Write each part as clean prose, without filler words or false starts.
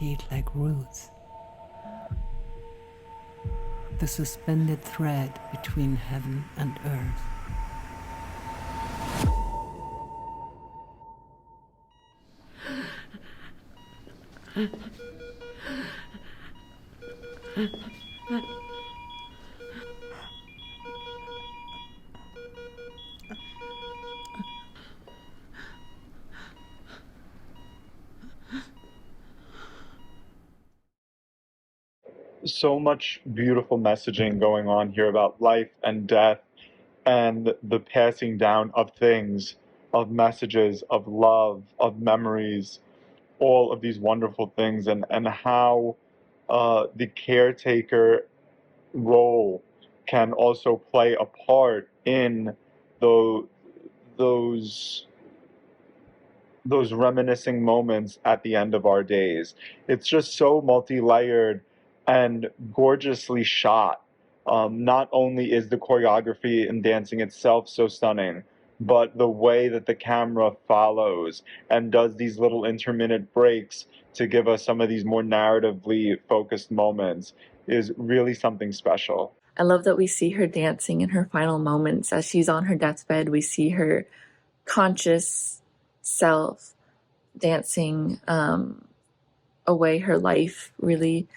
feet like roots, the suspended thread between heaven and earth. So much beautiful messaging going on here about life and death and the passing down of things, of messages, of love, of memories, all of these wonderful things, and how the caretaker role can also play a part in those those those reminiscing moments at the end of our days. It's just so multi-layered and gorgeously shot. Not only is the choreography and dancing itself so stunning, but the way that the camera follows and does these little intermittent breaks to give us some of these more narratively focused moments is really something special. I love that we see her dancing in her final moments. As she's on her deathbed, we see her conscious self dancing away her life, really.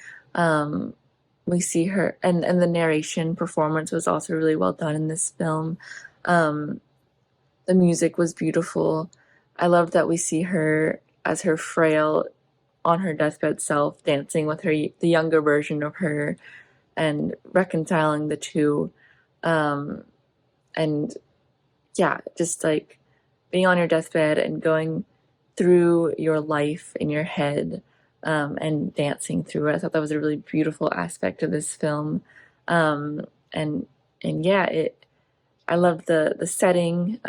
We see her, and the narration performance was also really well done in this film. The music was beautiful. I love that we see her as her frail, on her deathbed self, dancing with the younger version of her and reconciling the two. And yeah, just like being on your deathbed and going through your life in your head, and dancing through it. I thought that was a really beautiful aspect of this film. And yeah, I loved the setting.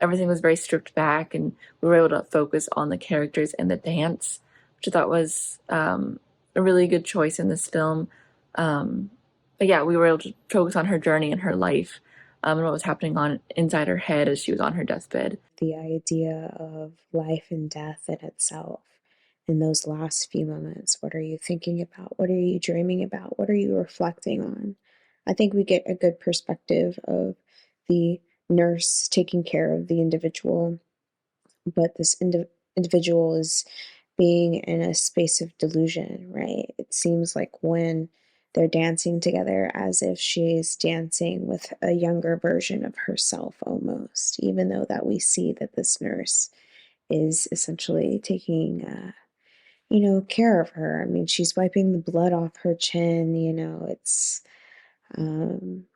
Everything was very stripped back, and we were able to focus on the characters and the dance, which I thought was a really good choice in this film. But yeah, we were able to focus on her journey and her life, and what was happening inside her head as she was on her deathbed. The idea of life and death in itself. In those last few moments, what are you thinking about? What are you dreaming about? What are you reflecting on? I think we get a good perspective of the nurse taking care of the individual, but this individual is being in a space of delusion, right? It seems like when they're dancing together, as if she's dancing with a younger version of herself almost, even though that we see that this nurse is essentially taking care of her. I mean, she's wiping the blood off her chin. It's kind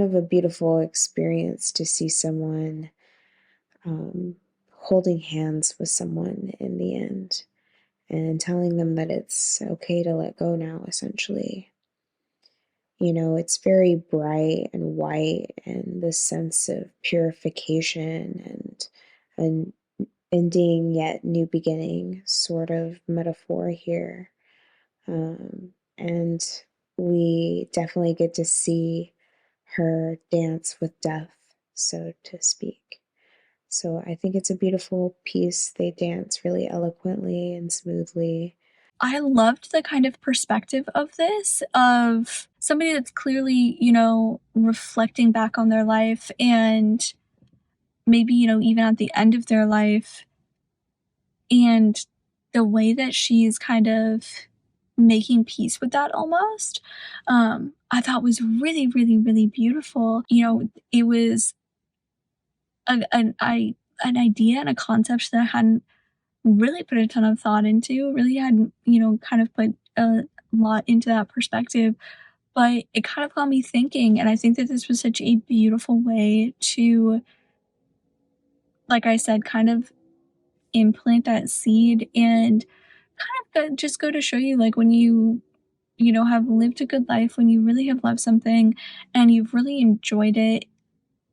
of a beautiful experience to see someone holding hands with someone in the end and telling them that it's okay to let go now, essentially. It's very bright and white, and this sense of purification and an ending yet new beginning sort of metaphor here. And we definitely get to see her dance with death, so to speak. So I think it's a beautiful piece. They dance really eloquently and smoothly. I loved the kind of perspective of this, of somebody that's clearly, reflecting back on their life, and maybe, even at the end of their life, and the way that she's kind of making peace with that almost, I thought was really, really, really beautiful. It was an idea and a concept that I hadn't really put a ton of thought into, really hadn't, kind of put a lot into that perspective, but it kind of got me thinking, and I think that this was such a beautiful way to, like I said, kind of implant that seed, and kind of just go to show you, like, when you have lived a good life, when you really have loved something and you've really enjoyed it,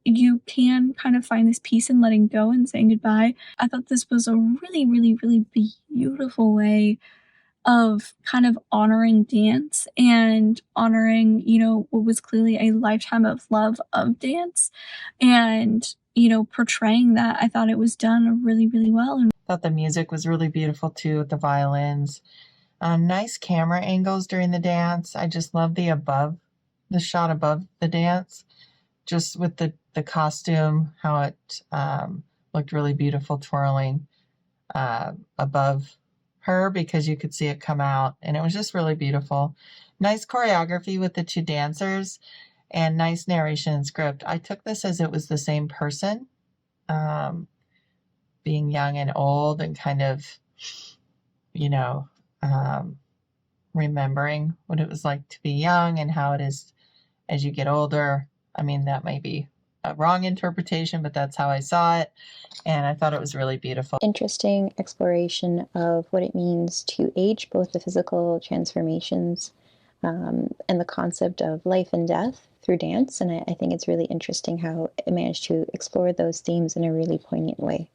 you can kind of find this peace in letting go and saying goodbye. I thought this was a really, really, really beautiful way of kind of honoring dance and honoring, what was clearly a lifetime of love of dance, and portraying that. I thought it was done really, really well. And I thought the music was really beautiful too, with the violins. Nice camera angles during the dance. I just love the shot above the dance, just with the costume, how it looked really beautiful twirling above her, because you could see it come out, and it was just really beautiful. Nice choreography with the two dancers, and nice narration and script. I took this as it was the same person, being young and old, and kind of, remembering what it was like to be young and how it is as you get older. I mean, that may be a wrong interpretation, but that's how I saw it, and I thought it was really beautiful. Interesting exploration of what it means to age, both the physical transformations and the concept of life and death through dance. And I think it's really interesting how it managed to explore those themes in a really poignant way.